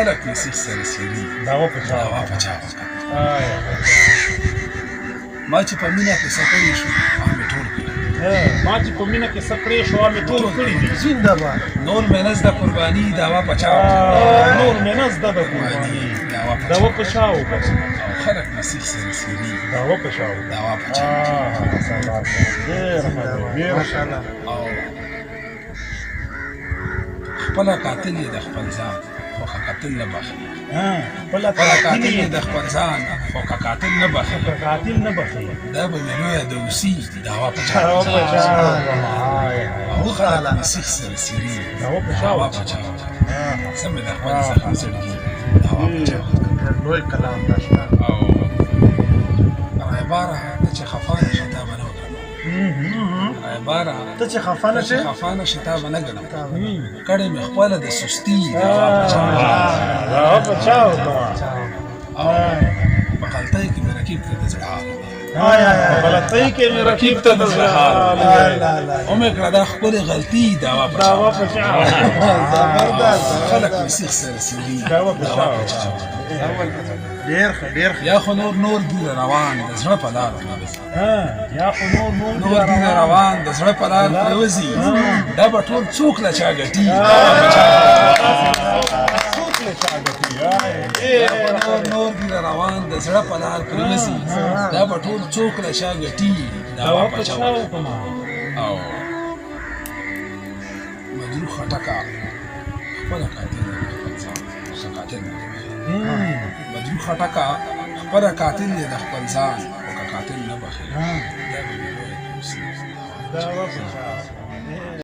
خلق نسیخ سره سیری داوا پچاو ما چې په مینه کې سفرې شو مې ټول کړي ما چې په مینه کې سفرې شو مې ټول کړي دي زنده باد نور مې نزد قرباني داوا پچاو نور مې نزد قرباني داوا پچاو خلق نسیخ سره سیری داوا پچاو ډېر ماشاءالله خپل قاتل د خپل ځان خو قاتل نه بخي خپل قاتل د خپل ځان خو قاتل نه بخي دا به لوی د اوسي داوا پچاو او خلق نسیخ سره سیری داوا پچاو سم د خپل ځان سره داوا پچاو لوی کلام داشته او عباره چې خفانه شته باندې عباره ته چې خفانه شې خفانه شته باندې ګڼم کړه مې خپل د سستی داوا پچاو او په غلطۍ کې مې رکیب ته د زړه حال غلطۍ کې مې رکیب ته د زړه حال او مې کړه دا خپل غلطي داوا پچاو زبردست خلق نسیخ سره سیری داوا پچاو ډېر یا خو نور دی روان د زړه په لار یا خو نور دی روان د زړه په لار پروزي دا به ټول څوک له چا ګټي نور دی روان د زړه په لار پروزي دا به ټول څوک له چا ګټي دا پچاو او مجروح خټکا خپل قاتل قاتل مجروح خټکا خپل قاتل دی د خپل ځان او قاتل نه بخي دا به داوا پچاو